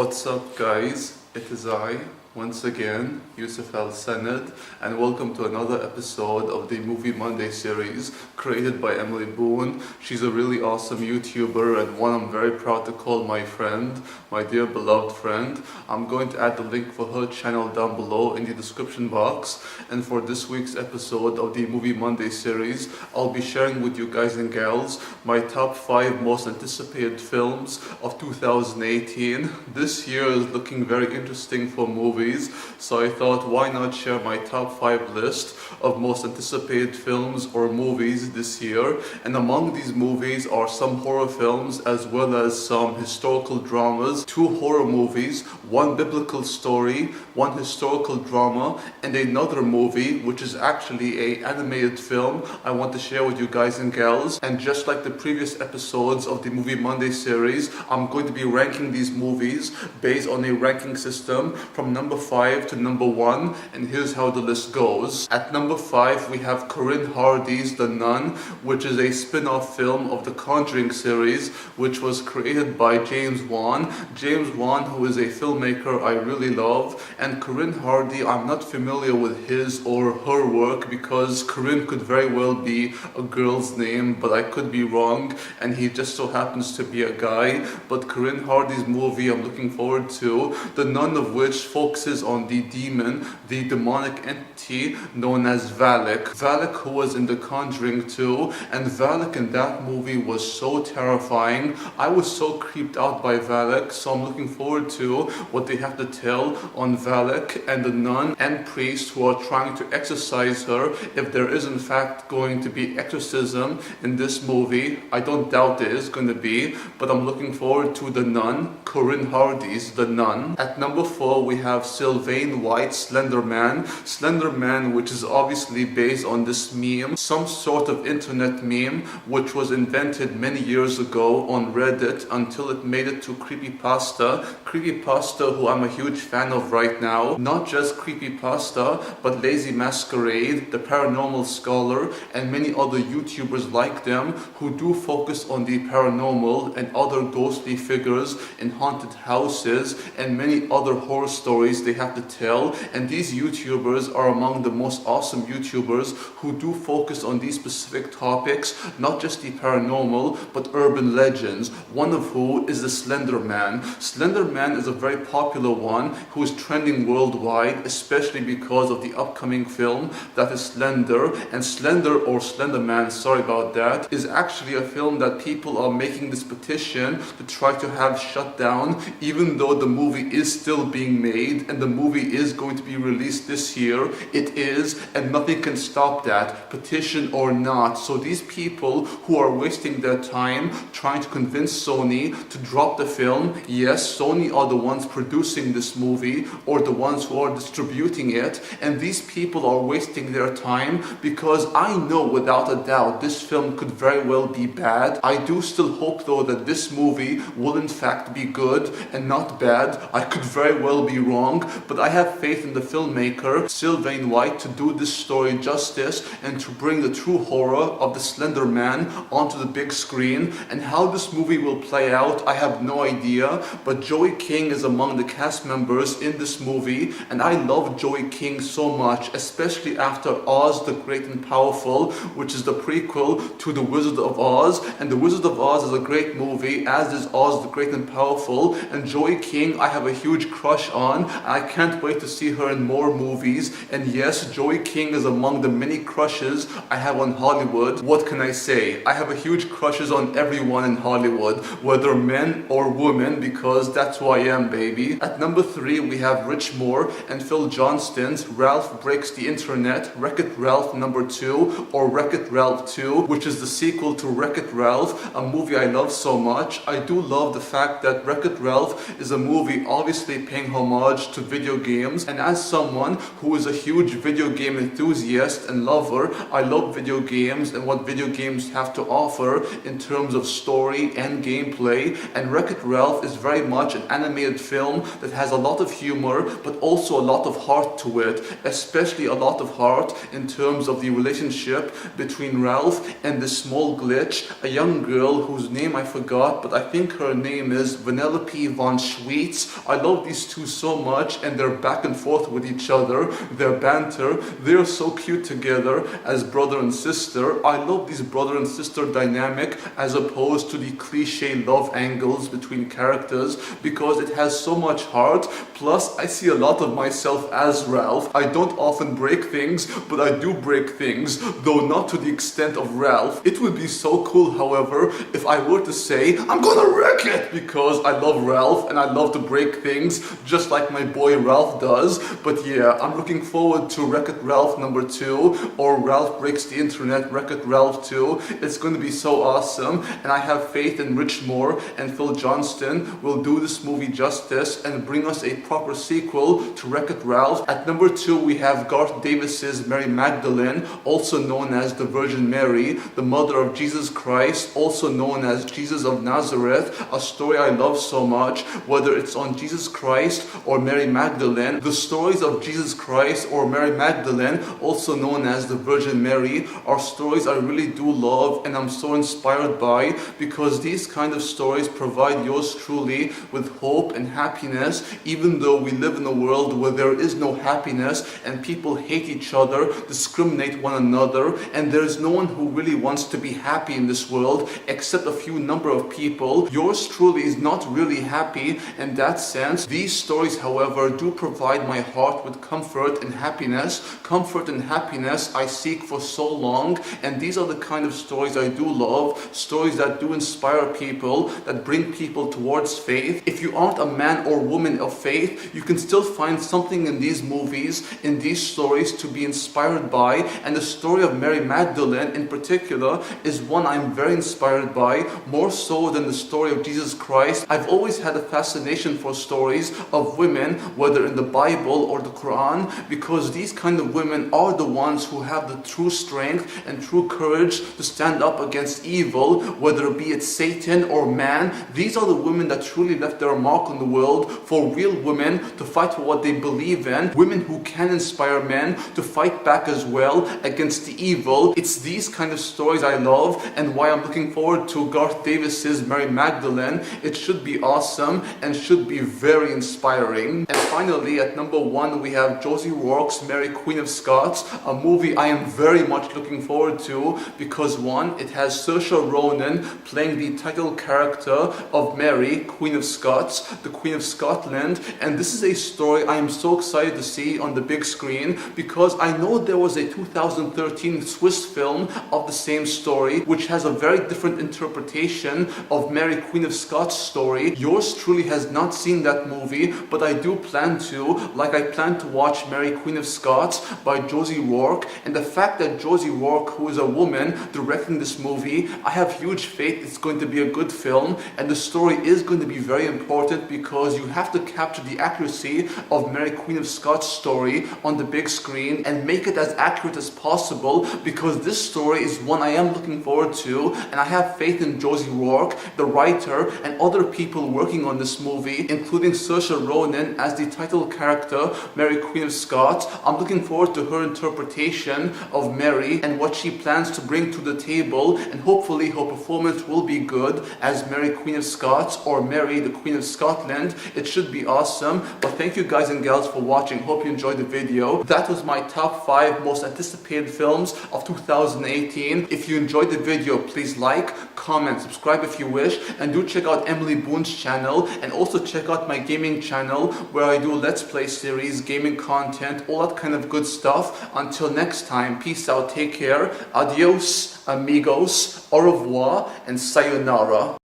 What's up, guys? It is I, once again, Yusuf Al Sanad, and welcome to another episode of the Movie Monday series created by Emily Boone. She's a really awesome YouTuber and one I'm very proud to call my friend, my dear beloved friend. I'm going to add the link for her channel down below in the description box. And for this week's episode of the Movie Monday series, I'll be sharing with you guys and gals my top 5 most anticipated films of 2018. This year is looking very interesting for movies, so I thought why not share my top 5 list of most anticipated films or movies this year. And among these movies are some horror films as well as some historical dramas, 2 horror movies, 1 biblical story, 1 historical drama, and another movie which is actually an animated film I want to share with you guys and gals. And just like the previous episodes of the Movie Monday series, I'm going to be ranking these movies based on a ranking system from number 5 to number 1, and here's how the list goes. At number 5 we have Corinne Hardy's The Nun, which is a spin-off film of the Conjuring series, which was created by James Wan. James Wan, who is a filmmaker I really love, and Corinne Hardy, I'm not familiar with his or her work because Corinne could very well be a girl's name, but I could be wrong, and he just so happens to be a guy. But Corinne Hardy's movie I'm looking forward to, The Nun of which focuses on the demon, the demonic entity known as Valak. Valak, who was in The Conjuring 2, and Valak in that movie was so terrifying. I was so creeped out by Valak, so I'm looking forward to what they have to tell on Valak and the nun and priest who are trying to exorcise her, if there is in fact going to be exorcism in this movie. I don't doubt there is going to be, but I'm looking forward to The Nun, Corinne Hardy's The Nun. At number 4 we have Sylvain White's Slender Man. Slender Man, which is obviously based on this meme, some sort of internet meme which was invented many years ago on Reddit until it made it to creepypasta. Creepypasta, who I'm a huge fan of right now. Not just creepypasta, but Lazy Masquerade, The Paranormal Scholar, and many other YouTubers like them who do focus on the paranormal and other ghostly figures in haunted houses and many other horror stories they have to tell. And these YouTubers are among the most awesome YouTubers who do focus on these specific topics, not just the paranormal, but urban legends, one of who is the Slender Man. Slender Man is a very popular one who is trending worldwide, especially because of the upcoming film that is Slender. And Slender, or Slender Man, sorry about that, is actually a film that people are making this petition to try to have shut down, even though the movie is still being made and the movie is going to be released this year. It is, and nothing can stop that, petition or not. So these people who are wasting their time trying to convince Sony to drop the film, yes, Sony are the ones producing this movie or the ones who are distributing it, and these people are wasting their time because I know without a doubt this film could very well be bad. I do still hope though that this movie will in fact be good and not bad. I could very well be wrong, but I have faith in the filmmaker Sylvain White to do this story justice and to bring the true horror of the Slender Man onto the big screen. And how this movie will play out, I have no idea, but Joey King is among the cast members in this movie, and I love Joey King so much, especially after Oz the Great and Powerful, which is the prequel to The Wizard of Oz. And The Wizard of Oz is a great movie, as is Oz the Great and Powerful, and Joey King I have a huge crush on. I can't wait to see her in more movies. And yes, Joey King is among the many crushes I have on Hollywood. What can I say? I have a huge crushes on everyone in Hollywood, whether men or women, because that's who I am, baby. At number 3 we have Rich Moore and Phil Johnston's Ralph Breaks the Internet, Wreck-It Ralph number 2, or Wreck-It Ralph 2, which is the sequel to Wreck-It Ralph, a movie I love so much. I do love the fact that Wreck-It Ralph is a movie obviously paying homage much to video games, and as someone who is a huge video game enthusiast and lover, I love video games and what video games have to offer in terms of story and gameplay. And Wreck-It Ralph is very much an animated film that has a lot of humor but also a lot of heart to it, especially a lot of heart in terms of the relationship between Ralph and this small glitch, a young girl whose name I forgot, but I think her name is Vanellope von Schweetz. I love these two so much, and they're back and forth with each other, their banter, they're so cute together as brother and sister. I love this brother and sister dynamic as opposed to the cliche love angles between characters, because it has so much heart. Plus, I see a lot of myself as Ralph. I don't often break things, but I do break things, though not to the extent of Ralph. It would be so cool, however, if I were to say, I'm gonna wreck it, because I love Ralph and I love to break things just like my boy Ralph does. But yeah, I'm looking forward to Wreck-It Ralph number 2, or Ralph Breaks the Internet Wreck-It Ralph 2. It's going to be so awesome, and I have faith in Rich Moore and Phil Johnston will do this movie justice and bring us a proper sequel to Wreck-It Ralph. At number 2, we have Garth Davis's Mary Magdalene, also known as the Virgin Mary, the mother of Jesus Christ, also known as Jesus of Nazareth, a story I love so much. Whether it's on Jesus Christ or Mary Magdalene, the stories of Jesus Christ or Mary Magdalene, also known as the Virgin Mary, are stories I really do love and I'm so inspired by, because these kind of stories provide yours truly with hope and happiness, even though we live in a world where there is no happiness and people hate each other, discriminate one another, and there is no one who really wants to be happy in this world except a few number of people. Yours truly is not really happy in that sense. These stories, however, do provide my heart with comfort and happiness. Comfort and happiness I seek for so long, and these are the kind of stories I do love, stories that do inspire people, that bring people towards faith. If you aren't a man or woman of faith, you can still find something in these movies, in these stories to be inspired by, and the story of Mary Magdalene in particular is one I'm very inspired by, more so than the story of Jesus Christ. I've always had a fascination for stories of women, whether in the Bible or the Quran, because these kind of women are the ones who have the true strength and true courage to stand up against evil, whether it be Satan or man. These are the women that truly left their mark on the world, for real women to fight for what they believe in, women who can inspire men to fight back as well against the evil. It's these kind of stories I love, and why I'm looking forward to Garth Davis's Mary Magdalene. It should be awesome and should be very inspiring. And finally, at number 1, we have Josie Rourke's Mary Queen of Scots, a movie I am very much looking forward to, because one, it has Saoirse Ronan playing the title character of Mary, Queen of Scots, the Queen of Scotland, and this is a story I am so excited to see on the big screen, because I know there was a 2013 Swiss film of the same story, which has a very different interpretation of Mary Queen of Scots' story. Yours truly has not seen that movie, but I do plan to, like I plan to watch Mary Queen of Scots by Josie Rourke, and the fact that Josie Rourke, who is a woman, directing this movie, I have huge faith it's going to be a good film, and the story is going to be very important, because you have to capture the accuracy of Mary Queen of Scots' story on the big screen and make it as accurate as possible, because this story is one I am looking forward to, and I have faith in Josie Rourke, the writer, and other people working on this movie, including Saoirse Ronan as the title character, Mary Queen of Scots. I'm looking forward to her interpretation of Mary and what she plans to bring to the table, and hopefully her performance will be good as Mary Queen of Scots or Mary the Queen of Scotland. It should be awesome. But thank you guys and gals for watching. Hope you enjoyed the video. That was my top 5 most anticipated films of 2018. If you enjoyed the video, please like, comment, subscribe if you wish, and do check out Emily Boone's channel, and also check out my gaming channel where I do Let's Play series, gaming content, all that kind of good stuff. Until next time, peace out, take care, adios, amigos, au revoir, and sayonara.